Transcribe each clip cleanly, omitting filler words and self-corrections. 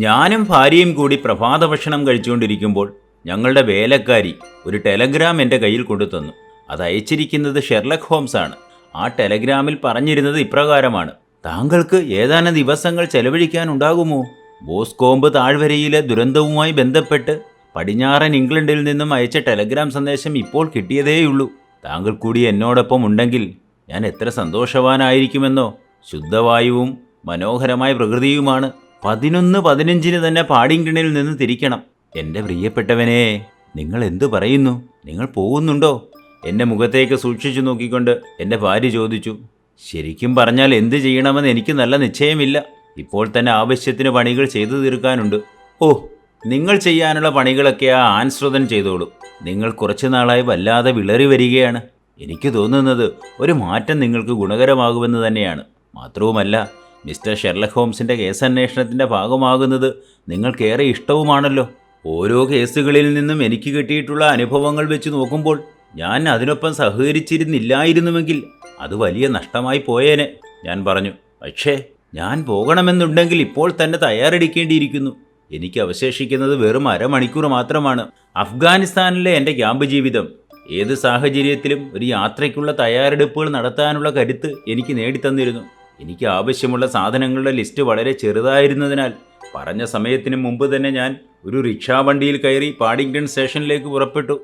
ഞാനും ഭാര്യയും കൂടി പ്രഭാത ഭക്ഷണം കഴിച്ചുകൊണ്ടിരിക്കുമ്പോൾ ഞങ്ങളുടെ വേലക്കാരി ഒരു ടെലഗ്രാം എൻ്റെ കയ്യിൽ കൊണ്ടുതന്നു. അത് അയച്ചിരിക്കുന്നത് ഷെർലക് ഹോംസ് ആണ്. ആ ടെലഗ്രാമിൽ പറഞ്ഞിരുന്നത് ഇപ്രകാരമാണ്: താങ്കൾക്ക് ഏതാനും ദിവസങ്ങൾ ചെലവഴിക്കാനുണ്ടാകുമോ? ബോസ്കോംബ് താഴ്വരയിലെ ദുരന്തവുമായി ബന്ധപ്പെട്ട് പടിഞ്ഞാറൻ ഇംഗ്ലണ്ടിൽ നിന്നും അയച്ച ടെലഗ്രാം സന്ദേശം ഇപ്പോൾ കിട്ടിയതേയുള്ളൂ. താങ്കൾ കൂടി എന്നോടൊപ്പം ഉണ്ടെങ്കിൽ ഞാൻ എത്ര സന്തോഷവാനായിരിക്കുമെന്നോ. ശുദ്ധവായുവും മനോഹരമായ പ്രകൃതിയുമാണ്. 11:15 തന്നെ പാഡിംഗ്ടണിൽ നിന്ന് തിരിക്കണം. എൻ്റെ പ്രിയപ്പെട്ടവനെ, നിങ്ങൾ എന്തു പറയുന്നു? നിങ്ങൾ പോകുന്നുണ്ടോ? എൻ്റെ മുഖത്തേക്ക് സൂക്ഷിച്ചു നോക്കിക്കൊണ്ട് എൻ്റെ ഭാര്യ ചോദിച്ചു. ശരിക്കും പറഞ്ഞാൽ എന്ത് ചെയ്യണമെന്ന് എനിക്ക് നല്ല നിശ്ചയമില്ല. ഇപ്പോൾ തന്നെ ആവശ്യത്തിന് പണികൾ ചെയ്തു തീർക്കാനുണ്ട്. ഓ, നിങ്ങൾ ചെയ്യാനുള്ള പണികളൊക്കെ ആ ആൻശ്രുതൻ ചെയ്തോളൂ. നിങ്ങൾ കുറച്ചു നാളായി വല്ലാതെ വിളറി വരികയാണ്. എനിക്ക് തോന്നുന്നത് ഒരു മാറ്റം നിങ്ങൾക്ക് ഗുണകരമാകുമെന്ന് തന്നെയാണ്. മാത്രവുമല്ല, മിസ്റ്റർ ഷെർലക് ഹോംസിൻ്റെ കേസന്വേഷണത്തിൻ്റെ ഭാഗമാകുന്നത് നിങ്ങൾക്കേറെ ഇഷ്ടവുമാണല്ലോ. ഓരോ കേസുകളിൽ നിന്നും എനിക്ക് കിട്ടിയിട്ടുള്ള അനുഭവങ്ങൾ വെച്ച് നോക്കുമ്പോൾ ഞാൻ അതിനൊപ്പം സഹകരിച്ചിരുന്നില്ലായിരുന്നുവെങ്കിൽ അത് വലിയ നഷ്ടമായി പോയേനെ. ഞാൻ പറഞ്ഞു. പക്ഷേ ഞാൻ പോകണമെന്നുണ്ടെങ്കിൽ ഇപ്പോൾ തന്നെ തയ്യാറെടുക്കേണ്ടിയിരിക്കുന്നു. എനിക്ക് അവശേഷിക്കുന്നത് വെറും അരമണിക്കൂർ മാത്രമാണ്. അഫ്ഗാനിസ്ഥാനിലെ എൻ്റെ ക്യാമ്പ് ജീവിതം ഏത് സാഹചര്യത്തിലും ഒരു യാത്രയ്ക്കുള്ള തയ്യാറെടുപ്പുകൾ നടത്താനുള്ള കരുത്ത് എനിക്ക് നേടിത്തന്നിരുന്നു. എനിക്ക് ആവശ്യമുള്ള സാധനങ്ങളുടെ ലിസ്റ്റ് വളരെ ചെറുതായിരുന്നതിനാൽ പറഞ്ഞ സമയത്തിന് മുമ്പ് തന്നെ ഞാൻ ഒരു റിക്ഷാ വണ്ടിയിൽ കയറി പാഡിംഗ്ടൺ സ്റ്റേഷനിലേക്ക് പുറപ്പെട്ടു.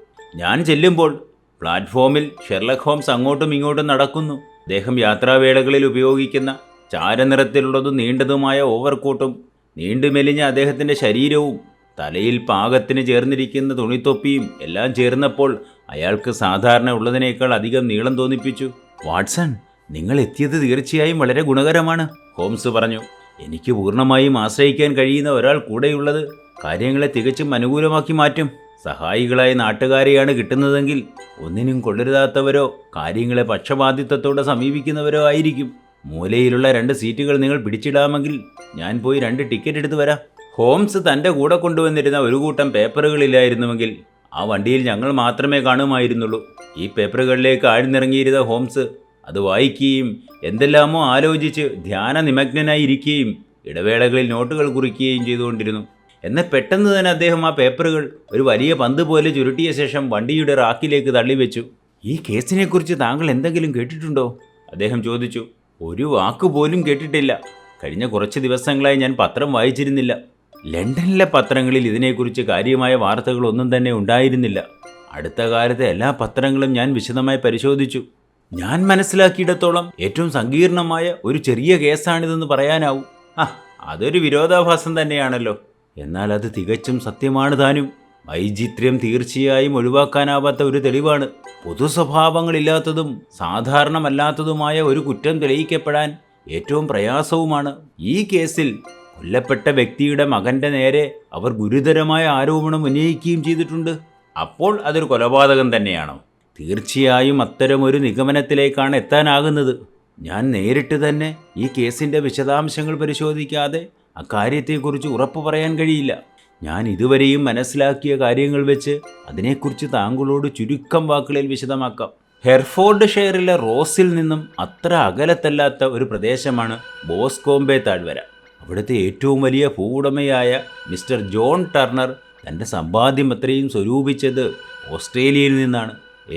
ഞാൻ ചെല്ലുമ്പോൾ പ്ലാറ്റ്ഫോമിൽ ഷെർലക് ഹോംസ് അങ്ങോട്ടും ഇങ്ങോട്ടും നടക്കുന്നു. അദ്ദേഹം യാത്രാവേളകളിൽ ഉപയോഗിക്കുന്ന ചാരനിറത്തിലുള്ളതും നീണ്ടതുമായ ഓവർകോട്ടും നീണ്ടുമെലിഞ്ഞ അദ്ദേഹത്തിൻ്റെ ശരീരവും തലയിൽ പാകത്തിന് ചേർന്നിരിക്കുന്ന തുണിത്തൊപ്പിയും എല്ലാം ചേർന്നപ്പോൾ അയാൾക്ക് സാധാരണ ഉള്ളതിനേക്കാൾ അധികം നീളം തോന്നിപ്പിച്ചു. വാട്സൺ, നിങ്ങൾ എത്തിയത് തീർച്ചയായും വളരെ ഗുണകരമാണ്, ഹോംസ് പറഞ്ഞു. എനിക്ക് പൂർണ്ണമായും ആശ്രയിക്കാൻ കഴിയുന്ന ഒരാൾ കൂടെയുള്ളത് കാര്യങ്ങളെ തികച്ചും അനുകൂലമാക്കി മാറ്റും. സഹായികളായ നാട്ടുകാരെയാണ് കിട്ടുന്നതെങ്കിൽ ഒന്നിനും കൊള്ളരുതാത്തവരോ കാര്യങ്ങളെ പക്ഷപാതിത്വത്തോടെ സമീപിക്കുന്നവരോ ആയിരിക്കും. മൂലയിലുള്ള 2 സീറ്റുകൾ നിങ്ങൾ പിടിച്ചിടാമെങ്കിൽ ഞാൻ പോയി 2 ടിക്കറ്റ് എടുത്ത് വരാം. ഹോംസ് തൻ്റെ കൂടെ കൊണ്ടുവന്നിരുന്ന ഒരു കൂട്ടം പേപ്പറുകളില്ലായിരുന്നുവെങ്കിൽ ആ വണ്ടിയിൽ ഞങ്ങൾ മാത്രമേ കാണുമായിരുന്നുള്ളൂ. ഈ പേപ്പറുകളിലേക്ക് ആഴ്ന്നിറങ്ങിയിരുന്ന ഹോംസ് അത് വായിക്കുകയും എന്തെല്ലാമോ ആലോചിച്ച് ധ്യാന നിമഗ്നനായി ഇരിക്കുകയും ഇടവേളകളിൽ നോട്ടുകൾ കുറിക്കുകയും ചെയ്തുകൊണ്ടിരുന്നു. എന്നാൽ പെട്ടെന്ന് തന്നെ അദ്ദേഹം ആ പേപ്പറുകൾ ഒരു വലിയ പന്ത് പോലെ ചുരുട്ടിയ ശേഷം വണ്ടിയുടെ റാക്കിലേക്ക് തള്ളിവെച്ചു. ഈ കേസിനെക്കുറിച്ച് താങ്കൾ എന്തെങ്കിലും കേട്ടിട്ടുണ്ടോ? അദ്ദേഹം ചോദിച്ചു. ഒരു വാക്കുപോലും കേട്ടിട്ടില്ല. കഴിഞ്ഞ കുറച്ച് ദിവസങ്ങളായി ഞാൻ പത്രം വായിച്ചിരുന്നില്ല. ലണ്ടനിലെ പത്രങ്ങളിൽ ഇതിനെക്കുറിച്ച് കാര്യമായ വാർത്തകളൊന്നും തന്നെ ഉണ്ടായിരുന്നില്ല. അടുത്ത കാലത്തെ എല്ലാ പത്രങ്ങളും ഞാൻ വിശദമായി പരിശോധിച്ചു. ഞാൻ മനസ്സിലാക്കിയിടത്തോളം ഏറ്റവും സങ്കീർണമായ ഒരു ചെറിയ കേസാണിതെന്ന് പറയാനാവും. അതൊരു വിരോധാഭാസം തന്നെയാണല്ലോ. എന്നാൽ അത് തികച്ചും സത്യമാണ് താനും. വൈചിത്ര്യം തീർച്ചയായും ഒഴിവാക്കാനാവാത്ത ഒരു തെളിവാണ്. പൊതു സ്വഭാവങ്ങളില്ലാത്തതും സാധാരണമല്ലാത്തതുമായ ഒരു കുറ്റം തെളിയിക്കപ്പെടാൻ ഏറ്റവും പ്രയാസവുമാണ്. ഈ കേസിൽ കൊല്ലപ്പെട്ട വ്യക്തിയുടെ മകൻ്റെ നേരെ അവർ ഗുരുതരമായ ആരോപണം ഉന്നയിക്കുകയും ചെയ്തിട്ടുണ്ട്. അപ്പോൾ അതൊരു കൊലപാതകം തന്നെയാണോ? തീർച്ചയായും അത്തരമൊരു നിഗമനത്തിലേക്കാണ് എത്താനാകുന്നത്. ഞാൻ നേരിട്ട് തന്നെ ഈ കേസിൻ്റെ വിശദാംശങ്ങൾ പരിശോധിക്കാതെ അക്കാര്യത്തെക്കുറിച്ച് ഉറപ്പ് പറയാൻ കഴിയില്ല. ഞാൻ ഇതുവരെയും മനസ്സിലാക്കിയ കാര്യങ്ങൾ വെച്ച് അതിനെക്കുറിച്ച് താങ്കളോട് ചുരുക്കം വാക്കുകളിൽ വിശദമാക്കാം. ഹെർഫോർഡ് ഷെയറിലെ റോസിൽ നിന്നും അത്ര അകലത്തല്ലാത്ത ഒരു പ്രദേശമാണ് ബോസ്കോംബെ താഴ്വര. അവിടുത്തെ ഏറ്റവും വലിയ ഭൂവുടമയായ മിസ്റ്റർ ജോൺ ടർണർ തൻ്റെ സമ്പാദ്യം അത്രയും സ്വരൂപിച്ചത് ഓസ്ട്രേലിയയിൽ നിന്നാണ്.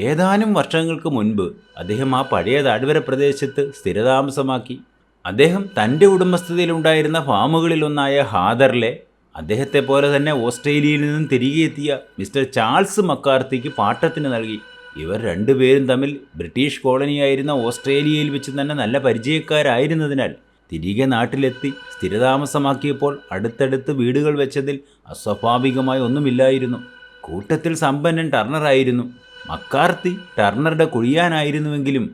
ഏതാനും വർഷങ്ങൾക്ക് മുൻപ് അദ്ദേഹം ആ പഴയ താഴ്വര പ്രദേശത്ത് സ്ഥിരതാമസമാക്കി. അദ്ദേഹം തൻ്റെ ഉടമസ്ഥതയിലുണ്ടായിരുന്ന ഫാമുകളിലൊന്നായ ഹാദറിലെ അദ്ദേഹത്തെ പോലെ തന്നെ ഓസ്ട്രേലിയയിൽ നിന്നും തിരികെ എത്തിയ മിസ്റ്റർ ചാൾസ് മക്കാർത്തിക്ക് പാട്ടത്തിന് നൽകി. ഇവർ രണ്ടുപേരും തമ്മിൽ ബ്രിട്ടീഷ് കോളനിയായിരുന്ന ഓസ്ട്രേലിയയിൽ വെച്ച് തന്നെ നല്ല പരിചയക്കാരായിരുന്നതിനാൽ തിരികെ നാട്ടിലെത്തി സ്ഥിരതാമസമാക്കിയപ്പോൾ അടുത്തടുത്ത് വീടുകൾ വെച്ചതിൽ അസ്വാഭാവികമായ ഒന്നുമില്ലായിരുന്നു. കൂട്ടത്തിൽ സമ്പന്നൻ ടർണറായിരുന്നു. മക്കാർത്തി ടർണറുടെ കുഴിയാനായിരുന്നുവെങ്കിലും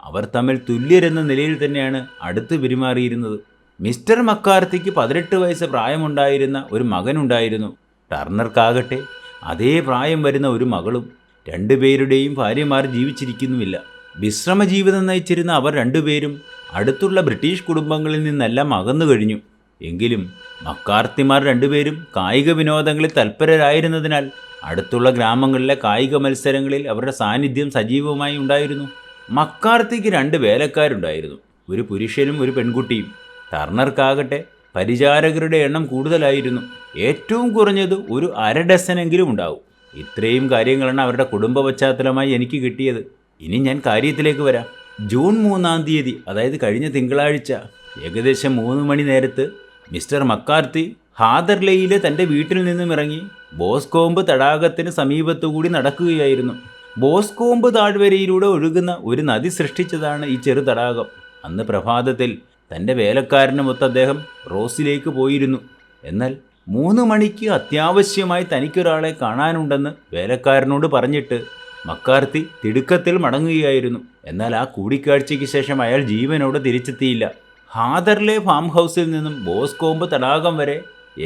അവർ തമ്മിൽ തുല്യരെന്ന നിലയിൽ തന്നെയാണ് അടുത്ത് പെരുമാറിയിരുന്നത്. മിസ്റ്റർ മക്കാർത്തിക്ക് 18 വയസ്സ് പ്രായമുണ്ടായിരുന്ന ഒരു മകനുണ്ടായിരുന്നു. ടർണർക്കാകട്ടെ അതേ പ്രായം വരുന്ന ഒരു മകളും. രണ്ടുപേരുടെയും ഭാര്യമാർ ജീവിച്ചിരിക്കുന്നുമില്ല. വിശ്രമജീവിതം നയിച്ചിരുന്ന അവർ രണ്ടുപേരും അടുത്തുള്ള ബ്രിട്ടീഷ് കുടുംബങ്ങളിൽ നിന്നെല്ലാം അകന്നു കഴിഞ്ഞു. എങ്കിലും മക്കാർത്തിമാർ രണ്ടുപേരും കായിക വിനോദങ്ങളിൽ തൽപരരായിരുന്നതിനാൽ അടുത്തുള്ള ഗ്രാമങ്ങളിലെ കായിക മത്സരങ്ങളിൽ അവരുടെ സാന്നിധ്യം സജീവമായി ഉണ്ടായിരുന്നു. മക്കാർത്തിക്ക് 2 വേലക്കാരുണ്ടായിരുന്നു, ഒരു പുരുഷനും ഒരു പെൺകുട്ടിയും. ടർണർക്കാകട്ടെ പരിചാരകരുടെ എണ്ണം കൂടുതലായിരുന്നു. ഏറ്റവും കുറഞ്ഞത് ഒരു അര ഡസനെങ്കിലും ഉണ്ടാവും. ഇത്രയും കാര്യങ്ങളാണ് അവരുടെ കുടുംബ പശ്ചാത്തലമായി എനിക്ക് കിട്ടിയത്. ഇനി ഞാൻ കാര്യത്തിലേക്ക് വരാം. ജൂൺ 3-ാം തീയതി, അതായത് കഴിഞ്ഞ തിങ്കളാഴ്ച ഏകദേശം 3 മണി നേരത്ത് മിസ്റ്റർ മക്കാർത്തി ഹാദർലെയിലെ തൻ്റെ വീട്ടിൽ നിന്നും ഇറങ്ങി ബോസ്കോംബ് തടാകത്തിന് സമീപത്തുകൂടി നടക്കുകയായിരുന്നു. ബോസ്കോംബ് താഴ്വരയിലൂടെ ഒഴുകുന്ന ഒരു നദി സൃഷ്ടിച്ചതാണ് ഈ ചെറു തടാകം. അന്ന് പ്രഭാതത്തിൽ തൻ്റെ വേലക്കാരനുമൊത്ത് അദ്ദേഹം റോസിലേക്ക് പോയിരുന്നു. എന്നാൽ 3 മണിക്ക് അത്യാവശ്യമായി തനിക്കൊരാളെ കാണാനുണ്ടെന്ന് വേലക്കാരനോട് പറഞ്ഞിട്ട് മക്കാർത്തി തിടുക്കത്തിൽ മടങ്ങുകയായിരുന്നു. എന്നാൽ ആ കൂടിക്കാഴ്ചയ്ക്ക് ശേഷം അയാൾ ജീവനോടെ തിരിച്ചെത്തിയില്ല. ഹാദർലെ ഫാം ഹൗസിൽ നിന്നും ബോസ്കോംബ് തടാകം വരെ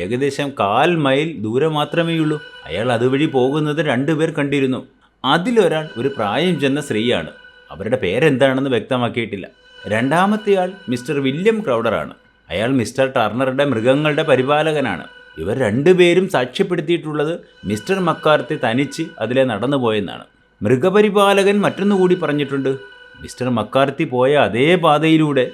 ഏകദേശം 1/4 മൈൽ ദൂരം മാത്രമേയുള്ളൂ. അയാൾ അതുവഴി പോകുന്നത് 2 പേർ കണ്ടിരുന്നു. അതിലൊരാൾ ഒരു പ്രായം ചെന്ന സ്ത്രീയാണ്. അവരുടെ പേരെന്താണെന്ന് വ്യക്തമാക്കിയിട്ടില്ല. രണ്ടാമത്തെയാൾ മിസ്റ്റർ വില്യം ക്രൗഡറാണ്. അയാൾ മിസ്റ്റർ ടർണറുടെ മൃഗങ്ങളുടെ പരിപാലകനാണ്. ഇവർ 2 പേരും സാക്ഷ്യപ്പെടുത്തിയിട്ടുള്ളത് മിസ്റ്റർ മക്കാർത്തി തനിച്ച് അതിലെ നടന്നുപോയെന്നാണ്. മൃഗപരിപാലകൻ മറ്റൊന്നുകൂടി പറഞ്ഞിട്ടുണ്ട്. മിസ്റ്റർ മക്കാർത്തി പോയ അതേ പാതയിലൂടെ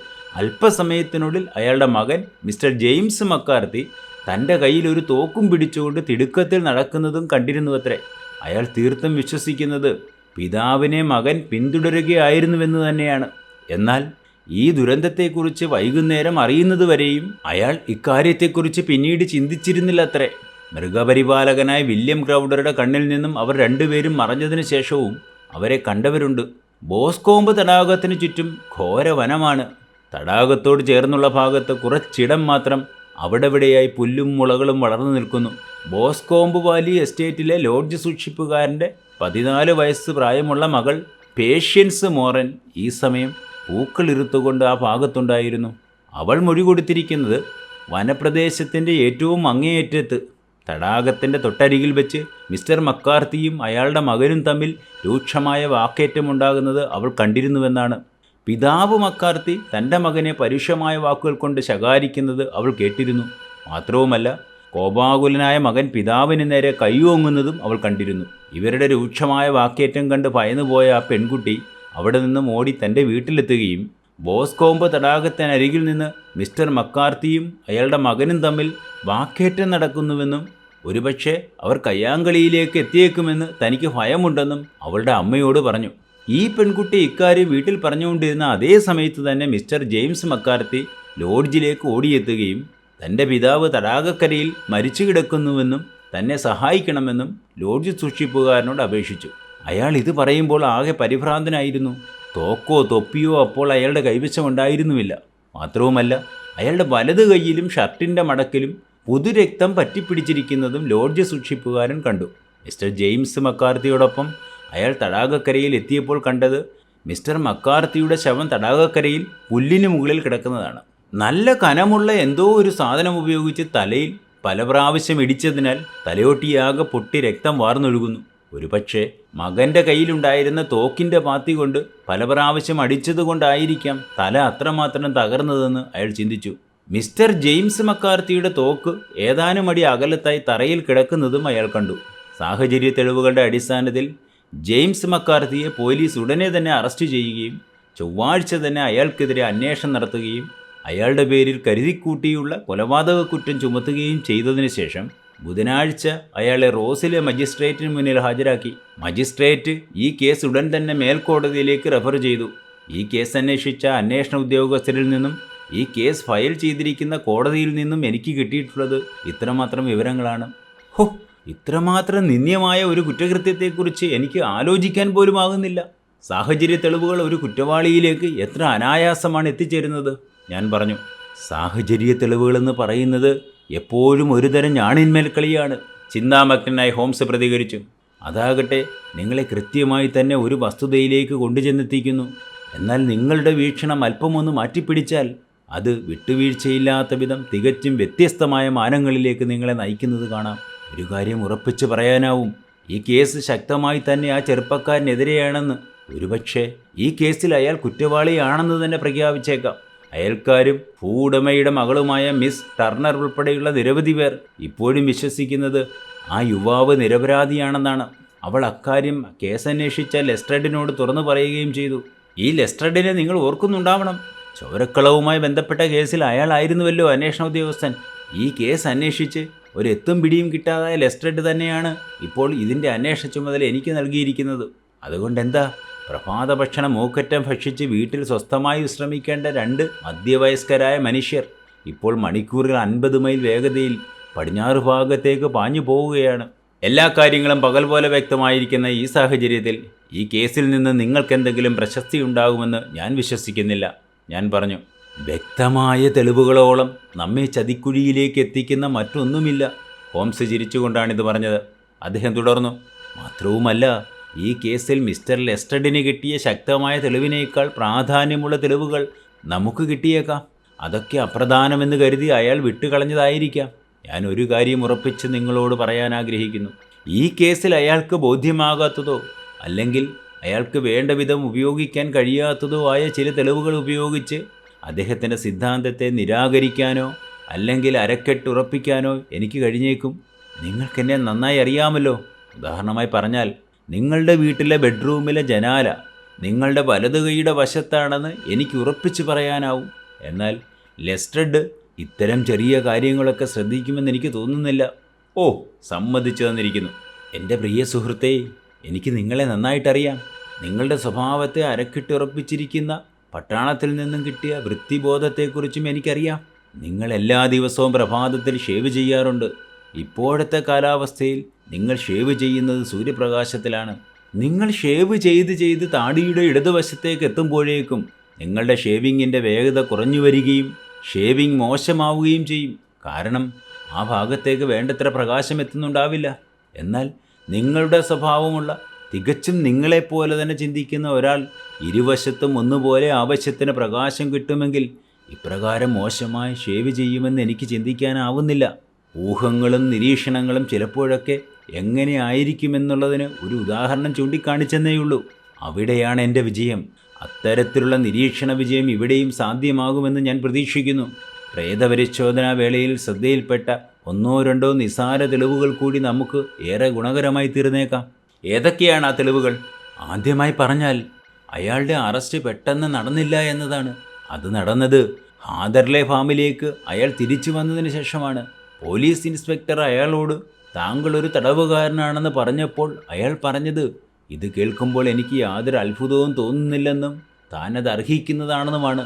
അല്പസമയത്തിനുള്ളിൽ അയാളുടെ മകൻ മിസ്റ്റർ ജെയിംസ് മക്കാർത്തി തൻ്റെ കയ്യിൽ ഒരു തോക്കും പിടിച്ചുകൊണ്ട് തിടുക്കത്തിൽ നടക്കുന്നതും കണ്ടിരുന്നുവത്രേ. അയാൾ തീർത്തും വിശ്വസിക്കുന്നത് പിതാവിനെ മകൻ പിന്തുടരുകയായിരുന്നുവെന്ന് തന്നെയാണ്. എന്നാൽ ഈ ദുരന്തത്തെക്കുറിച്ച് വൈകുന്നേരം അറിയുന്നതുവരെയും അയാൾ ഇക്കാര്യത്തെക്കുറിച്ച് പിന്നീട് ചിന്തിച്ചിരുന്നില്ലത്രേ. മൃഗപരിപാലകനായ വില്യം ക്രൗഡറുടെ കണ്ണിൽ നിന്നും അവർ 2 പേരും മറഞ്ഞതിനു ശേഷവും അവരെ കണ്ടവരുണ്ട്. ബോസ്കോംബ് തടാകത്തിന് ചുറ്റും ഘോര വനമാണ്. തടാകത്തോട് ചേർന്നുള്ള ഭാഗത്ത് കുറച്ചിടം മാത്രം അവിടെവിടെയായി പുല്ലും മുളകളും വളർന്നു നിൽക്കുന്നു. ബോസ്കോംബ് വാലി എസ്റ്റേറ്റിലെ ലോഡ്ജ് സൂക്ഷിപ്പുകാരൻ്റെ 14 വയസ്സ് പ്രായമുള്ള മകൾ പേഷ്യൻസ് മോറൻ ഈ സമയം പൂക്കളിറുത്തുകൊണ്ട് ആ ഭാഗത്തുണ്ടായിരുന്നു. അവൾ മൊഴി കൊടുത്തിരിക്കുന്നത് വനപ്രദേശത്തിൻ്റെ ഏറ്റവും അങ്ങേയറ്റത്ത് തടാകത്തിൻ്റെ തൊട്ടരികിൽ വെച്ച് മിസ്റ്റർ മക്കാർത്തിയും അയാളുടെ മകനും തമ്മിൽ രൂക്ഷമായ വാക്കേറ്റമുണ്ടാകുന്നത് അവൾ കണ്ടിരുന്നുവെന്നാണ്. പിതാവ് മക്കാർത്തി തൻ്റെ മകനെ പരുഷമായ വാക്കുകൾ കൊണ്ട് ശകാരിക്കുന്നത് അവൾ കേട്ടിരുന്നു. മാത്രവുമല്ല, കോപാകുലനായ മകൻ പിതാവിന് നേരെ കൈയോങ്ങുന്നതും അവൾ കണ്ടിരുന്നു. ഇവരുടെ രൂക്ഷമായ വാക്കേറ്റം കണ്ട് ഭയന്നുപോയ ആ പെൺകുട്ടി അവിടെ നിന്നും ഓടി തൻ്റെ വീട്ടിലെത്തുകയും ബോസ്കോംബ് തടാകത്തിനരികിൽ നിന്ന് മിസ്റ്റർ മക്കാർത്തിയും അയാളുടെ മകനും തമ്മിൽ വാക്കേറ്റം നടക്കുന്നുവെന്നും ഒരുപക്ഷെ അവർ കയ്യാങ്കളിയിലേക്ക് എത്തിയേക്കുമെന്ന് തനിക്ക് ഭയമുണ്ടെന്നും അവളുടെ അമ്മയോട് പറഞ്ഞു. ഈ പെൺകുട്ടി ഇക്കാര്യം വീട്ടിൽ പറഞ്ഞുകൊണ്ടിരുന്ന അതേ സമയത്ത് തന്നെ മിസ്റ്റർ ജെയിംസ് മക്കാർത്തി ലോഡ്ജിലേക്ക് ഓടിയെത്തുകയും തൻ്റെ പിതാവ് തടാകക്കരയിൽ മരിച്ചു കിടക്കുന്നുവെന്നും തന്നെ സഹായിക്കണമെന്നും ലോഡ്ജ് സൂക്ഷിപ്പുകാരനോട് അപേക്ഷിച്ചു. അയാൾ ഇത് പറയുമ്പോൾ ആകെ പരിഭ്രാന്തനായിരുന്നു. തോക്കോ തൊപ്പിയോ അപ്പോൾ അയാളുടെ കൈവശമുണ്ടായിരുന്നുമില്ല. മാത്രവുമല്ല, അയാളുടെ വലത് കൈയിലും ഷർട്ടിൻ്റെ മടക്കിലും പുതുരക്തം പറ്റിപ്പിടിച്ചിരിക്കുന്നതും ലോഡ്ജ് സൂക്ഷിപ്പുകാരൻ കണ്ടു. മിസ്റ്റർ ജെയിംസ് മക്കാർത്തിയോടൊപ്പം അയാൾ തടാകക്കരയിൽ എത്തിയപ്പോൾ കണ്ടത് മിസ്റ്റർ മക്കാർത്തിയുടെ ശവം തടാകക്കരയിൽ പുല്ലിന് മുകളിൽ കിടക്കുന്നതാണ്. നല്ല കനമുള്ള എന്തോ ഒരു സാധനം ഉപയോഗിച്ച് തലയിൽ പല പ്രാവശ്യം ഇടിച്ചതിനാൽ തലയോട്ടിയാകെ പൊട്ടി രക്തം വാർന്നൊഴുകുന്നു. ഒരുപക്ഷെ മകൻ്റെ കയ്യിലുണ്ടായിരുന്ന തോക്കിൻ്റെ പാത്തി കൊണ്ട് പല പ്രാവശ്യം അടിച്ചതുകൊണ്ടായിരിക്കാം തല അത്രമാത്രം തകർന്നതെന്ന് അയാൾ ചിന്തിച്ചു. മിസ്റ്റർ ജെയിംസ് മക്കാർത്തിയുടെ തോക്ക് ഏതാനും അടി അകലത്തായി തറയിൽ കിടക്കുന്നതും അയാൾ കണ്ടു. സാഹചര്യ തെളിവുകളുടെ അടിസ്ഥാനത്തിൽ ജെയിംസ് മക്കാർത്തിയെ പോലീസ് ഉടനെ തന്നെ അറസ്റ്റ് ചെയ്യുകയും ചൊവ്വാഴ്ച തന്നെ അയാൾക്കെതിരെ അന്വേഷണം നടത്തുകയും അയാളുടെ പേരിൽ കരുതിക്കൂട്ടിയുള്ള കൊലപാതക കുറ്റം ചുമത്തുകയും ചെയ്തതിനു ശേഷം ബുധനാഴ്ച അയാളെ റോസിലെ മജിസ്ട്രേറ്റിന് മുന്നിൽ ഹാജരാക്കി. മജിസ്ട്രേറ്റ് ഈ കേസ് ഉടൻ തന്നെ മേൽക്കോടതിയിലേക്ക് റെഫർ ചെയ്തു. ഈ കേസ് അന്വേഷിച്ച അന്വേഷണ ഉദ്യോഗസ്ഥരിൽ നിന്നും ഈ കേസ് ഫയൽ ചെയ്തിരിക്കുന്ന കോടതിയിൽ നിന്നും എനിക്ക് കിട്ടിയിട്ടുള്ളത് ഇത്രമാത്രം വിവരങ്ങളാണ്. ഹോ, ഇത്രമാത്രം നിന്ദ്യമായ ഒരു കുറ്റകൃത്യത്തെക്കുറിച്ച് എനിക്ക് ആലോചിക്കാൻ പോലും ആകുന്നില്ല. സാഹചര്യ തെളിവുകൾ ഒരു കുറ്റവാളിയിലേക്ക് എത്ര അനായാസമാണ് എത്തിച്ചേരുന്നത്. ഞാൻ പറഞ്ഞു, സാഹചര്യ തെളിവുകളെന്ന് പറയുന്നത് എപ്പോഴും ഒരുതരം ഞാണിന്മേൽ കളിയാണ്. ചിന്താമഗ്നനായ ഹോംസ് പ്രതികരിച്ചു. അതാകട്ടെ നിങ്ങളെ കൃത്യമായി തന്നെ ഒരു വസ്തുതയിലേക്ക് കൊണ്ടുചെന്നെത്തിക്കുന്നു. എന്നാൽ നിങ്ങളുടെ വീക്ഷണം അല്പമൊന്ന് മാറ്റിപ്പിടിച്ചാൽ അത് വിട്ടുവീഴ്ചയില്ലാത്ത വിധം തികച്ചും വ്യത്യസ്തമായ മാനങ്ങളിലേക്ക് നിങ്ങളെ നയിക്കുന്നത് കാണാം. ഒരു കാര്യം ഉറപ്പിച്ച് പറയാനാവും, ഈ കേസ് ശക്തമായി തന്നെ ആ ചെറുപ്പക്കാരനെതിരെയാണെന്ന്. ഒരുപക്ഷെ ഈ കേസിൽ അയാൾ കുറ്റവാളിയാണെന്ന് തന്നെ പ്രഖ്യാപിച്ചേക്കാം. അയൽക്കാരും ഭൂവുടമയുടെ മകളുമായ മിസ് ടർണർ ഉൾപ്പെടെയുള്ള നിരവധി പേർ ഇപ്പോഴും വിശ്വസിക്കുന്നത് ആ യുവാവ് നിരപരാധിയാണെന്നാണ്. അവൾ അക്കാര്യം കേസന്വേഷിച്ച ലെസ്ട്രഡിനോട് തുറന്നു പറയുകയും ചെയ്തു. ഈ ലെസ്ട്രഡിനെ നിങ്ങൾ ഓർക്കുന്നുണ്ടാവണം. ചോരക്കളവുമായി ബന്ധപ്പെട്ട കേസിൽ അയാളായിരുന്നുവല്ലോ അന്വേഷണ ഉദ്യോഗസ്ഥൻ. ഈ കേസ് അന്വേഷിച്ച് ഒരു എത്തും പിടിയും കിട്ടാതായ ലെസ്ട്രഡ് തന്നെയാണ് ഇപ്പോൾ ഇതിൻ്റെ അന്വേഷണ ചുമതല എനിക്ക് നൽകിയിരിക്കുന്നത്. അതുകൊണ്ടെന്താ, പ്രഭാത ഭക്ഷണം മൂക്കറ്റം ഭക്ഷിച്ച് വീട്ടിൽ സ്വസ്ഥമായി വിശ്രമിക്കേണ്ട 2 മധ്യവയസ്കരായ മനുഷ്യർ ഇപ്പോൾ മണിക്കൂറിൽ 50 മൈൽ വേഗതയിൽ പടിഞ്ഞാറ് ഭാഗത്തേക്ക് പാഞ്ഞു പോവുകയാണ്. എല്ലാ കാര്യങ്ങളും പകൽ പോലെ വ്യക്തമായിരിക്കുന്ന ഈ സാഹചര്യത്തിൽ ഈ കേസിൽ നിന്ന് നിങ്ങൾക്കെന്തെങ്കിലും പ്രശസ്തി ഉണ്ടാകുമെന്ന് ഞാൻ വിശ്വസിക്കുന്നില്ല. ഞാൻ പറഞ്ഞു. വ്യക്തമായ തെളിവുകളോളം നമ്മെ ചതിക്കുഴിയിലേക്ക് എത്തിക്കുന്ന മറ്റൊന്നുമില്ല. ഹോംസ് ചിരിച്ചുകൊണ്ടാണിത് പറഞ്ഞത്. അദ്ദേഹം തുടർന്നു. മാത്രവുമല്ല, ഈ കേസിൽ മിസ്റ്റർ ലെസ്ട്രഡിന് കിട്ടിയ ശക്തമായ തെളിവിനേക്കാൾ പ്രാധാന്യമുള്ള തെളിവുകൾ നമുക്ക് കിട്ടിയേക്കാം. അതൊക്കെ അപ്രധാനമെന്ന് കരുതി അയാൾ വിട്ടുകളഞ്ഞതായിരിക്കാം. ഞാൻ ഒരു കാര്യം ഉറപ്പിച്ച് നിങ്ങളോട് പറയാൻ ആഗ്രഹിക്കുന്നു. ഈ കേസിൽ അയാൾക്ക് ബോധ്യമാകാത്തതോ അല്ലെങ്കിൽ അയാൾക്ക് വേണ്ട വിധം ഉപയോഗിക്കാൻ കഴിയാത്തതോ ആയ ചില തെളിവുകൾ ഉപയോഗിച്ച് അദ്ദേഹത്തിൻ്റെ സിദ്ധാന്തത്തെ നിരാകരിക്കാനോ അല്ലെങ്കിൽ അരക്കെട്ടുറപ്പിക്കാനോ എനിക്ക് കഴിഞ്ഞേക്കും. നിങ്ങൾക്കെന്നെ നന്നായി അറിയാമല്ലോ. ഉദാഹരണമായി പറഞ്ഞാൽ, നിങ്ങളുടെ വീട്ടിലെ ബെഡ്റൂമിലെ ജനാല നിങ്ങളുടെ വലതു കൈയുടെ വശത്താണെന്ന് എനിക്ക് ഉറപ്പിച്ച് പറയാനാവും. എന്നാൽ ലെസ്ട്രഡ് ഇത്തരം ചെറിയ കാര്യങ്ങളൊക്കെ ശ്രദ്ധിക്കുമെന്ന് എനിക്ക് തോന്നുന്നില്ല. ഓ, സമ്മതിച്ചു തന്നിരിക്കുന്നു. എൻ്റെ പ്രിയ സുഹൃത്തേ, എനിക്ക് നിങ്ങളെ നന്നായിട്ടറിയാം. നിങ്ങളുടെ സ്വഭാവത്തെ അരക്കിട്ടുറപ്പിച്ചിരിക്കുന്ന പട്ടാളത്തിൽ നിന്നും കിട്ടിയ വൃത്തിബോധത്തെക്കുറിച്ചും എനിക്കറിയാം. നിങ്ങൾ എല്ലാ ദിവസവും പ്രഭാതത്തിൽ ഷേവ് ചെയ്യാറുണ്ട്. ഇപ്പോഴത്തെ കാലാവസ്ഥയിൽ നിങ്ങൾ ഷേവ് ചെയ്യുന്നത് സൂര്യപ്രകാശത്തിലാണ്. നിങ്ങൾ ഷേവ് ചെയ്ത് താടിയുടെ ഇടതുവശത്തേക്ക് എത്തുമ്പോഴേക്കും നിങ്ങളുടെ ഷേവിങ്ങിൻ്റെ വേഗത കുറഞ്ഞു വരികയും ഷേവിങ് മോശമാവുകയും ചെയ്യും. കാരണം ആ ഭാഗത്തേക്ക് വേണ്ടത്ര പ്രകാശം എത്തുന്നുണ്ടാവില്ല. എന്നാൽ നിങ്ങളുടെ സ്വഭാവമുള്ള, തികച്ചും നിങ്ങളെപ്പോലെ തന്നെ ചിന്തിക്കുന്ന ഒരാൾ ഇരുവശത്തും ഒന്നുപോലെ ആവശ്യത്തിന് പ്രകാശം കിട്ടുമെങ്കിൽ ഇപ്രകാരം മോശമായി ഷേവ് ചെയ്യുമെന്ന് എനിക്ക് ചിന്തിക്കാനാവുന്നില്ല. ഊഹങ്ങളും നിരീക്ഷണങ്ങളും ചിലപ്പോഴൊക്കെ എങ്ങനെ ആയിരിക്കുമെന്നുള്ളതിന് ഒരു ഉദാഹരണം ചൂണ്ടിക്കാണിച്ചെന്നേയുള്ളൂ. അവിടെയാണ് എൻ്റെ വിജയം. അത്തരത്തിലുള്ള നിരീക്ഷണ വിജയം ഇവിടെയും സാധ്യമാകുമെന്ന് ഞാൻ പ്രതീക്ഷിക്കുന്നു. പ്രേതപരിശോധനാ വേളയിൽ ശ്രദ്ധയിൽപ്പെട്ട 1-2 നിസാര തെളിവുകൾ കൂടി നമുക്ക് ഏറെ ഗുണകരമായി തീർന്നേക്കാം. ഏതൊക്കെയാണ് ആ തെളിവുകൾ? ആദ്യമായി പറഞ്ഞാൽ, അയാളുടെ അറസ്റ്റ് പെട്ടെന്ന് നടന്നില്ല എന്നതാണ്. അത് നടന്നത് ഹാദർലെ ഫാമിലേക്ക് അയാൾ തിരിച്ചു വന്നതിന് ശേഷമാണ്. പോലീസ് ഇൻസ്പെക്ടർ അയാളോട് താങ്കൾ ഒരു തടവുകാരനാണെന്ന് പറഞ്ഞപ്പോൾ അയാൾ പറഞ്ഞത്, ഇത് കേൾക്കുമ്പോൾ എനിക്ക് യാതൊരു അത്ഭുതവും തോന്നുന്നില്ലെന്നും താനത് അർഹിക്കുന്നതാണെന്നുമാണ്.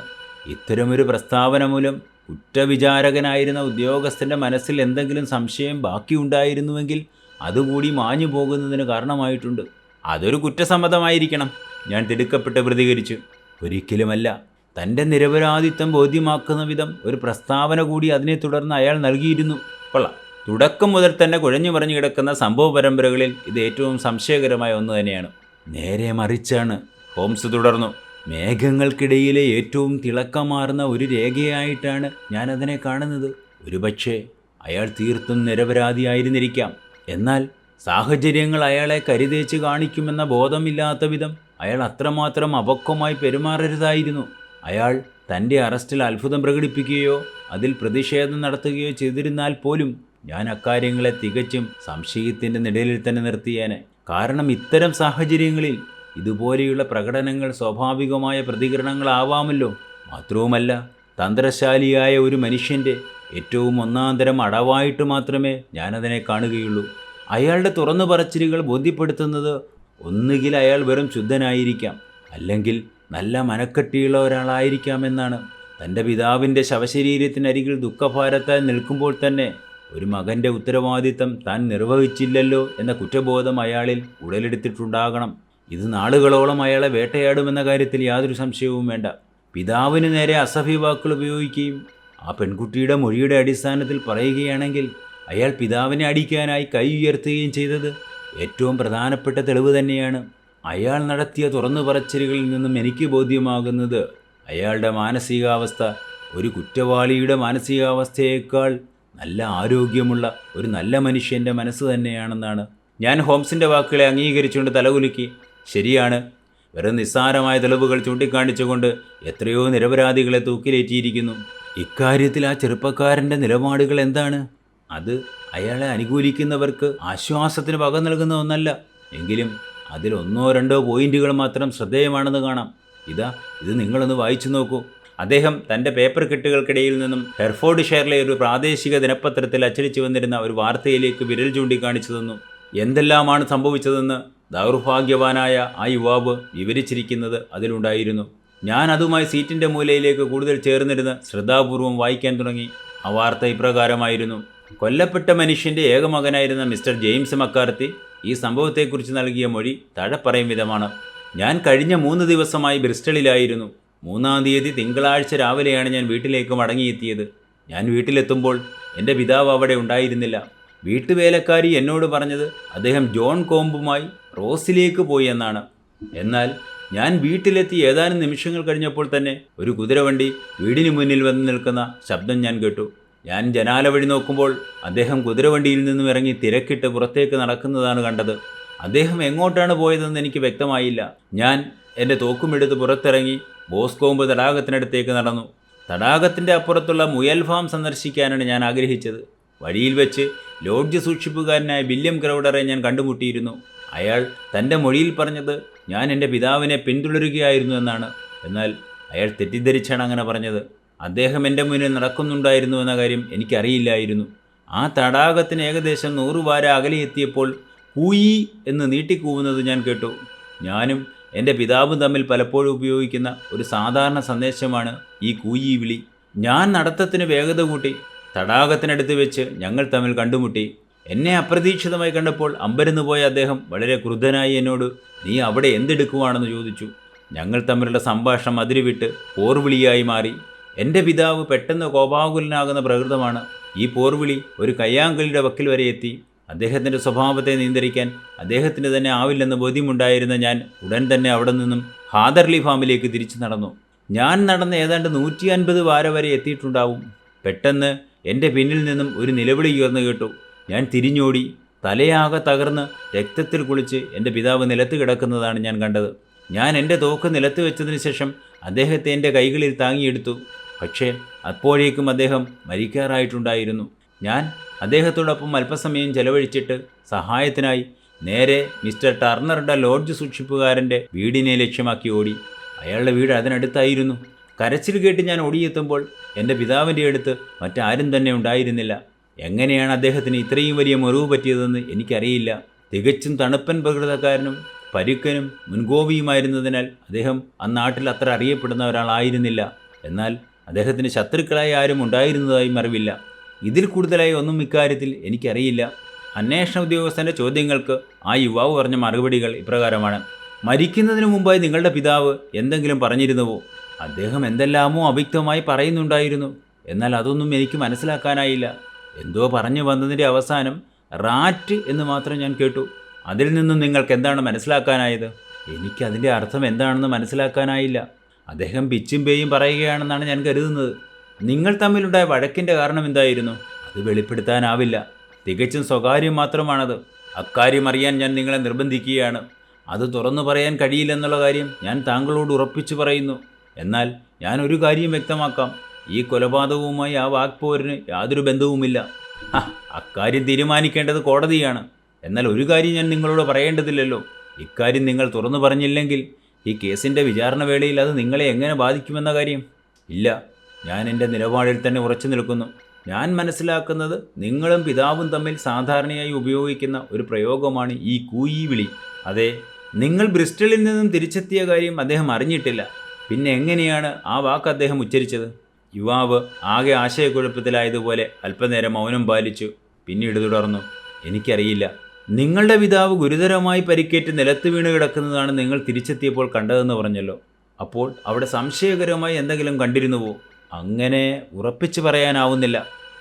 ഇത്തരമൊരു പ്രസ്താവന മൂലം കുറ്റവിചാരകനായിരുന്ന ഉദ്യോഗസ്ഥൻ്റെ മനസ്സിൽ എന്തെങ്കിലും സംശയം ബാക്കിയുണ്ടായിരുന്നുവെങ്കിൽ അതുകൂടി മാഞ്ഞു പോകുന്നതിന് കാരണമായിട്ടുണ്ട്. അതൊരു കുറ്റസമ്മതമായിരിക്കണം. ഞാൻ തിടുക്കപ്പെട്ട് പ്രതികരിച്ചു. ഒരിക്കലുമല്ല. തൻ്റെ നിരപരാധിത്വം ബോധ്യമാക്കുന്ന വിധം ഒരു പ്രസ്താവന കൂടി അതിനെ തുടർന്ന് അയാൾ നൽകിയിരുന്നു. കൊള്ളാം. തുടക്കം മുതൽ തന്നെ കുഴഞ്ഞു മറിഞ്ഞു കിടക്കുന്ന സംഭവ പരമ്പരകളിൽ ഇത് ഏറ്റവും സംശയകരമായ ഒന്ന് തന്നെയാണ്. നേരെ മറിച്ചാണ്, ഹോംസ് തുടർന്നു. മേഘങ്ങൾക്കിടയിലെ ഏറ്റവും തിളക്കമാർന്ന ഒരു രേഖയായിട്ടാണ് ഞാനതിനെ കാണുന്നത്. ഒരുപക്ഷെ അയാൾ തീർത്തും നിരപരാധിയായിരുന്നിരിക്കാം. എന്നാൽ സാഹചര്യങ്ങൾ അയാളെ കരുതേച്ച് കാണിക്കുമെന്ന ബോധമില്ലാത്ത വിധം അയാൾ അത്രമാത്രം അപക്വമായി പെരുമാറരുതായിരുന്നു. അയാൾ തൻ്റെ അറസ്റ്റിൽ അത്ഭുതം പ്രകടിപ്പിക്കുകയോ അതിൽ പ്രതിഷേധം നടത്തുകയോ ചെയ്തിരുന്നാൽ പോലും ഞാൻ അക്കാര്യങ്ങളെ തികച്ചും സംശയത്തിൻ്റെ നിഴലിൽ തന്നെ നിർത്തിയേനെ. കാരണം ഇത്തരം സാഹചര്യങ്ങളിൽ ഇതുപോലെയുള്ള പ്രകടനങ്ങൾ സ്വാഭാവികമായ പ്രതികരണങ്ങളാവാമല്ലോ. മാത്രവുമല്ല, തന്ത്രശാലിയായ ഒരു മനുഷ്യൻ്റെ ഏറ്റവും ഒന്നാന്തരം അടവായിട്ട് മാത്രമേ ഞാനതിനെ കാണുകയുള്ളൂ. അയാളുടെ തുറന്നു പറച്ചിലുകൾ ബോധ്യപ്പെടുത്തുന്നത് ഒന്നുകിൽ അയാൾ വെറും ശുദ്ധനായിരിക്കാം, അല്ലെങ്കിൽ നല്ല മനക്കെട്ടിയുള്ള ഒരാളായിരിക്കാമെന്നാണ്. തൻ്റെ പിതാവിൻ്റെ ശവശരീരത്തിനരികിൽ ദുഃഖഭാരത്താൽ നിൽക്കുമ്പോൾ തന്നെ ഒരു മകൻ്റെ ഉത്തരവാദിത്തം താൻ നിർവഹിച്ചില്ലല്ലോ എന്ന കുറ്റബോധം അയാളിൽ ഉടലെടുത്തിട്ടുണ്ടാകണം. ഇത് നാളുകളോളം അയാളെ വേട്ടയാടുമെന്ന കാര്യത്തിൽ യാതൊരു സംശയവും വേണ്ട. പിതാവിന് നേരെ അസഭ്യവാക്കുകൾ ഉപയോഗിക്കുകയും ആ പെൺകുട്ടിയുടെ മൊഴിയുടെ അടിസ്ഥാനത്തിൽ പറയുകയാണെങ്കിൽ അയാൾ പിതാവിനെ അടിക്കാനായി കൈ ഉയർത്തുകയും ചെയ്തത് ഏറ്റവും പ്രധാനപ്പെട്ട തെളിവ് തന്നെയാണ്. അയാൾ നടത്തിയ തുറന്നു പറച്ചിലുകളിൽ നിന്നും എനിക്ക് ബോധ്യമാകുന്നത് അയാളുടെ മാനസികാവസ്ഥ ഒരു കുറ്റവാളിയുടെ മാനസികാവസ്ഥയേക്കാൾ നല്ല ആരോഗ്യമുള്ള ഒരു നല്ല മനുഷ്യൻ്റെ മനസ്സ് തന്നെയാണെന്നാണ്. ഞാൻ ഹോംസിൻ്റെ വാക്കുകളെ അംഗീകരിച്ചുകൊണ്ട് തലകുലുക്കി. ശരിയാണ്. വെറും നിസ്സാരമായ തെളിവുകൾ ചൂണ്ടിക്കാണിച്ചുകൊണ്ട് എത്രയോ നിരപരാധികളെ തൂക്കിലേറ്റിയിരിക്കുന്നു. ഇക്കാര്യത്തിൽ ആ ചെറുപ്പക്കാരൻ്റെ നിലപാടുകൾ എന്താണ്? അത് അയാളെ അനുകൂലിക്കുന്നവർക്ക് ആശ്വാസത്തിന് വക നൽകുന്ന ഒന്നല്ല. എങ്കിലും അതിൽ 1-2 പോയിന്റുകൾ മാത്രം ശ്രദ്ധേയമാണെന്ന് കാണാം. ഇത് നിങ്ങളൊന്ന് വായിച്ചു നോക്കൂ. അദ്ദേഹം തൻ്റെ പേപ്പർ കെട്ടുകൾക്കിടയിൽ നിന്നും ഹെർഫോർഡ്ഷെയറിലെ ഒരു പ്രാദേശിക ദിനപത്രത്തിൽ അച്ചടിച്ചു വന്നിരുന്ന ഒരു വാർത്തയിലേക്ക് വിരൽ ചൂണ്ടിക്കാണിച്ചു തന്നു. എന്തെല്ലാമാണ് സംഭവിച്ചതെന്ന് ദൗർഭാഗ്യവാനായ ആ യുവാവ് വിവരിച്ചിരിക്കുന്നത് അതിലുണ്ടായിരുന്നു. ഞാൻ അതുമായി സീറ്റിൻ്റെ മൂലയിലേക്ക് കൂടുതൽ ചേർന്നിരുന്ന് ശ്രദ്ധാപൂർവം വായിക്കാൻ തുടങ്ങി. ആ വാർത്ത ഇപ്രകാരമായിരുന്നു: കൊല്ലപ്പെട്ട മനുഷ്യൻ്റെ ഏകമകനായിരുന്ന മിസ്റ്റർ ജെയിംസ് മക്കാർത്തി ഈ സംഭവത്തെക്കുറിച്ച് നൽകിയ മൊഴി താഴെ പറയും വിധമാണ്. ഞാൻ കഴിഞ്ഞ 3 ദിവസമായി ബ്രിസ്റ്റളിലായിരുന്നു. 3-ാം തീയതി തിങ്കളാഴ്ച രാവിലെയാണ് ഞാൻ വീട്ടിലേക്ക് മടങ്ങിയെത്തിയത്. ഞാൻ വീട്ടിലെത്തുമ്പോൾ എൻ്റെ പിതാവ് അവിടെ ഉണ്ടായിരുന്നില്ല. വീട്ടുവേലക്കാരി എന്നോട് പറഞ്ഞത് അദ്ദേഹം ജോൺ കോംബുമായി റോസിലേക്ക് പോയി എന്നാണ്. എന്നാൽ ഞാൻ വീട്ടിലെത്തി ഏതാനും നിമിഷങ്ങൾ കഴിഞ്ഞപ്പോൾ തന്നെ ഒരു കുതിരവണ്ടി വീടിന് മുന്നിൽ വന്ന് നിൽക്കുന്ന ശബ്ദം ഞാൻ കേട്ടു. ഞാൻ ജനാല വഴി നോക്കുമ്പോൾ അദ്ദേഹം കുതിരവണ്ടിയിൽ നിന്നും ഇറങ്ങി തിരക്കിട്ട് പുറത്തേക്ക് നടക്കുന്നതാണ് കണ്ടത്. അദ്ദേഹം എങ്ങോട്ടാണ് പോയതെന്ന് എനിക്ക് വ്യക്തമായില്ല. ഞാൻ എൻ്റെ തോക്കുമെടുത്ത് പുറത്തിറങ്ങി ബോസ്കോമ്പ് തടാകത്തിനടുത്തേക്ക് നടന്നു. തടാകത്തിൻ്റെ അപ്പുറത്തുള്ള മുയൽ ഫാം സന്ദർശിക്കാനാണ് ഞാൻ ആഗ്രഹിച്ചത്. വഴിയിൽ വെച്ച് ലോഡ്ജ് സൂക്ഷിപ്പുകാരനായ വില്യം ക്രൗഡറെ ഞാൻ കണ്ടുമുട്ടിയിരുന്നു. അയാൾ തൻ്റെ മൊഴിയിൽ പറഞ്ഞത് ഞാൻ എൻ്റെ പിതാവിനെ പിന്തുടരുകയായിരുന്നു എന്നാണ്. എന്നാൽ അയാൾ തെറ്റിദ്ധരിച്ചാണ് അങ്ങനെ പറഞ്ഞത്. അദ്ദേഹം എൻ്റെ മുന്നിൽ നടക്കുന്നുണ്ടായിരുന്നു എന്ന കാര്യം എനിക്കറിയില്ലായിരുന്നു. ആ തടാകത്തിന് ഏകദേശം 100 വാര അകലെ എത്തിയപ്പോൾ കൂയി എന്ന് നീട്ടിക്കൂവുന്നത് ഞാൻ കേട്ടു. ഞാനും എൻ്റെ പിതാവും തമ്മിൽ പലപ്പോഴും ഉപയോഗിക്കുന്ന ഒരു സാധാരണ സന്ദേശമാണ് ഈ കൂയി വിളി. ഞാൻ നടത്തത്തിന് വേഗത കൂട്ടി. തടാകത്തിനടുത്ത് വെച്ച് ഞങ്ങൾ തമ്മിൽ കണ്ടുമുട്ടി. എന്നെ അപ്രതീക്ഷിതമായി കണ്ടപ്പോൾ അമ്പരന്ന് പോയ അദ്ദേഹം വളരെ ക്രുദ്ധനായി എന്നോട് നീ അവിടെ എന്തെടുക്കുവാണെന്ന് ചോദിച്ചു. ഞങ്ങൾ തമ്മിലുള്ള സംഭാഷണം അതിരുവിട്ട് പോർവിളിയായി മാറി. എൻ്റെ പിതാവ് പെട്ടെന്ന് കോപാകുലനാകുന്ന പ്രകൃതമാണ്. ഈ പോർവിളി ഒരു കയ്യാങ്കളിയുടെ വക്കിൽ വരെ എത്തി. അദ്ദേഹത്തിൻ്റെ സ്വഭാവത്തെ നിയന്ത്രിക്കാൻ അദ്ദേഹത്തിന് തന്നെ ആവില്ലെന്ന് ബോധ്യമുണ്ടായിരുന്ന ഞാൻ ഉടൻ തന്നെ അവിടെ നിന്നും ഹാദർലി ഫാമിലേക്ക് തിരിച്ചു നടന്നു. ഞാൻ നടന്ന് ഏതാണ്ട് 150 വാര വരെ എത്തിയിട്ടുണ്ടാവും. പെട്ടെന്ന് എൻ്റെ പിന്നിൽ നിന്നും ഒരു നിലവിളി ഉയർന്നു കേട്ടു. ഞാൻ തിരിഞ്ഞോടി. തലയാകെ തകർന്ന് രക്തത്തിൽ കുളിച്ച് എൻ്റെ പിതാവ് നിലത്ത് കിടക്കുന്നതാണ് ഞാൻ കണ്ടത്. ഞാൻ എൻ്റെ തോക്ക് നിലത്ത് വെച്ചതിന് ശേഷം അദ്ദേഹത്തെ എൻ്റെ കൈകളിൽ താങ്ങിയെടുത്തു. പക്ഷേ അപ്പോഴേക്കും അദ്ദേഹം മരിക്കാറായിട്ടുണ്ടായിരുന്നു. ഞാൻ അദ്ദേഹത്തോടൊപ്പം അല്പസമയം ചെലവഴിച്ചിട്ട് സഹായത്തിനായി നേരെ മിസ്റ്റർ ടർണറുടെ ലോഡ്ജ് സൂക്ഷിപ്പുകാരൻ്റെ വീടിനെ ലക്ഷ്യമാക്കി ഓടി. അയാളുടെ വീട് അതിനടുത്തായിരുന്നു. കരച്ചിൽ കേട്ട് ഞാൻ ഓടിയെത്തുമ്പോൾ എൻ്റെ പിതാവിൻ്റെ അടുത്ത് മറ്റാരും തന്നെ ഉണ്ടായിരുന്നില്ല. എങ്ങനെയാണ് അദ്ദേഹത്തിന് ഇത്രയും വലിയ മുറിവ് പറ്റിയതെന്ന് എനിക്കറിയില്ല. തികച്ചും തണുപ്പൻ പ്രകൃതക്കാരനും പരുക്കനും മുൻകോപിയുമായിരുന്നതിനാൽ അദ്ദേഹം നാട്ടിൽ അത്ര അറിയപ്പെടുന്ന ഒരാളായിരുന്നില്ല. എന്നാൽ അദ്ദേഹത്തിന് ശത്രുക്കളായി ആരും ഉണ്ടായിരുന്നതായും അറിവില്ല. ഇതിൽ കൂടുതലായി ഒന്നും ഇക്കാര്യത്തിൽ എനിക്കറിയില്ല. അന്വേഷണ ഉദ്യോഗസ്ഥൻ്റെ ചോദ്യങ്ങൾക്ക് ആ യുവാവ് പറഞ്ഞ മറുപടികൾ ഇപ്രകാരമാണ്: മരിക്കുന്നതിന് മുമ്പായി നിങ്ങളുടെ പിതാവ് എന്തെങ്കിലും പറഞ്ഞിരുന്നുവോ? അദ്ദേഹം എന്തെല്ലാമോ അവ്യക്തമായി പറയുന്നുണ്ടായിരുന്നു. എന്നാൽ അതൊന്നും എനിക്ക് മനസ്സിലാക്കാനായില്ല. എന്തോ പറഞ്ഞു വന്നതിൻ്റെ അവസാനം റാറ്റ് എന്ന് മാത്രം ഞാൻ കേട്ടു. അതിൽ നിന്നും നിങ്ങൾക്ക് എന്താണ് മനസ്സിലാക്കാനായത്? എനിക്കതിൻ്റെ അർത്ഥം എന്താണെന്ന് മനസ്സിലാക്കാനായില്ല. അദ്ദേഹം പിച്ചും പേയും പറയുകയാണെന്നാണ് ഞാൻ കരുതുന്നത്. നിങ്ങൾ തമ്മിലുണ്ടായ വഴക്കിൻ്റെ കാരണം എന്തായിരുന്നു? അത് വെളിപ്പെടുത്താനാവില്ല. തികച്ചും സ്വകാര്യം മാത്രമാണത്. അക്കാര്യം അറിയാൻ ഞാൻ നിങ്ങളെ നിർബന്ധിക്കുകയാണ്. അത് തുറന്നു പറയാൻ കഴിയില്ലെന്നുള്ള കാര്യം ഞാൻ താങ്കളോട് ഉറപ്പിച്ചു പറയുന്നു. എന്നാൽ ഞാൻ ഒരു കാര്യം വ്യക്തമാക്കാം. ഈ കൊലപാതകവുമായി ആ വാക്പോരിന് യാതൊരു ബന്ധവുമില്ല. അക്കാര്യം തീരുമാനിക്കേണ്ടത് കോടതിയാണ്. എന്നാൽ ഒരു കാര്യം ഞാൻ നിങ്ങളോട് പറയേണ്ടതില്ലല്ലോ. ഇക്കാര്യം നിങ്ങൾ തുറന്നു പറഞ്ഞില്ലെങ്കിൽ ഈ കേസിൻ്റെ വിചാരണ വേളയിൽ അത് നിങ്ങളെ എങ്ങനെ ബാധിക്കുമെന്ന കാര്യം? ഇല്ല, ഞാൻ എൻ്റെ നിലപാടിൽ തന്നെ ഉറച്ചു നിൽക്കുന്നു. ഞാൻ മനസ്സിലാക്കുന്നത് നിങ്ങളും പിതാവും തമ്മിൽ സാധാരണയായി ഉപയോഗിക്കുന്ന ഒരു പ്രയോഗമാണ് ഈ കൂയി വിളി. അതെ, നിങ്ങൾ ബ്രിസ്റ്റളിൽ നിന്നും തിരിച്ചെത്തിയ കാര്യം അദ്ദേഹം അറിഞ്ഞിട്ടില്ല. പിന്നെ എങ്ങനെയാണ് ആ വാക്ക് അദ്ദേഹം ഉച്ചരിച്ചത്? യുവാവ് ആകെ ആശയക്കുഴപ്പത്തിലായതുപോലെ അല്പനേരം മൗനം പാലിച്ചു. പിന്നീട് തുടർന്നു: എനിക്കറിയില്ല. നിങ്ങളുടെ പിതാവ് ഗുരുതരമായി പരിക്കേറ്റ് നിലത്ത് വീണ് കിടക്കുന്നതാണ് നിങ്ങൾ തിരിച്ചെത്തിയപ്പോൾ കണ്ടതെന്ന് പറഞ്ഞല്ലോ. അപ്പോൾ അവിടെ സംശയകരമായി എന്തെങ്കിലും കണ്ടിരുന്നുവോ? അങ്ങനെ ഉറപ്പിച്ചു പറയാനാവുന്നില്ല.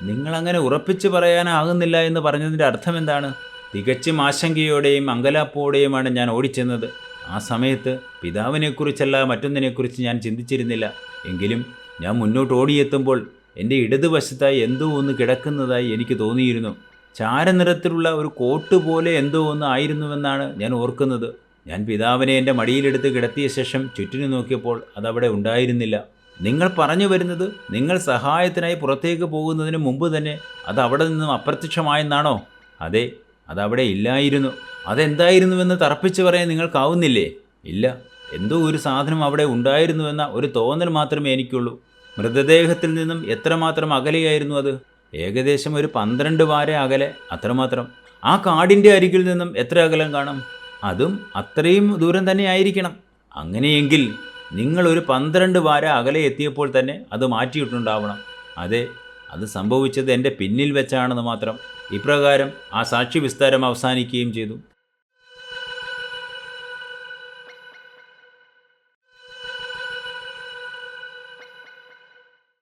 നിങ്ങളങ്ങനെ ഉറപ്പിച്ചു പറയാനാകുന്നില്ല എന്ന് പറഞ്ഞതിൻ്റെ അർത്ഥം എന്താണ്? തികച്ചും ആശങ്കയോടെയും അങ്കലാപ്പോടെയുമാണ് ഞാൻ ഓടിച്ചെന്നത്. ആ സമയത്ത് പിതാവിനെക്കുറിച്ചല്ല മറ്റൊന്നിനെക്കുറിച്ച് ഞാൻ ചിന്തിച്ചിരുന്നില്ല. എങ്കിലും ഞാൻ മുന്നോട്ട് ഓടിയെത്തുമ്പോൾ എൻ്റെ ഇടതുവശത്തായി എന്തോ ഒന്ന് കിടക്കുന്നതായി എനിക്ക് തോന്നിയിരുന്നു. ചാരനിറത്തിലുള്ള ഒരു കോട്ട് പോലെ എന്തോ ഒന്ന് ആയിരുന്നുവെന്നാണ് ഞാൻ ഓർക്കുന്നത്. ഞാൻ പിതാവിനെ എൻ്റെ മടിയിലെടുത്ത് കിടത്തിയ ശേഷം ചുറ്റിനു നോക്കിയപ്പോൾ അതവിടെ ഉണ്ടായിരുന്നില്ല. നിങ്ങൾ പറഞ്ഞു വരുന്നത് നിങ്ങൾ സഹായത്തിനായി പുറത്തേക്ക് പോകുന്നതിന് മുമ്പ് തന്നെ അത് അവിടെ നിന്നും അപ്രത്യക്ഷമായെന്നാണോ? അതെ, അതവിടെ ഇല്ലായിരുന്നു. അതെന്തായിരുന്നുവെന്ന് തറപ്പിച്ച് പറയാൻ നിങ്ങൾക്കാവുന്നില്ലേ? ഇല്ല, എന്തോ ഒരു സാധനം അവിടെ ഉണ്ടായിരുന്നുവെന്ന ഒരു തോന്നൽ മാത്രമേ എനിക്കുള്ളൂ. മൃതദേഹത്തിൽ നിന്നും എത്രമാത്രം അകലെയായിരുന്നു അത്? ഏകദേശം ഒരു 12 വാര അകലെ, അത്രമാത്രം. ആ കാടിൻ്റെ അരികിൽ നിന്നും എത്ര അകലം കാണും? അതും അത്രയും ദൂരം തന്നെ ആയിരിക്കണം. അങ്ങനെയെങ്കിൽ നിങ്ങൾ ഒരു 12 വാര അകലെ എത്തിയപ്പോൾ തന്നെ അത് മാറ്റിയിട്ടുണ്ടാവണം. അതെ, അത് സംഭവിച്ചത് എൻ്റെ പിന്നിൽ വെച്ചാണെന്ന് മാത്രം. ഇപ്രകാരം ആ സാക്ഷി വിസ്താരം അവസാനിക്കുകയും ചെയ്തു.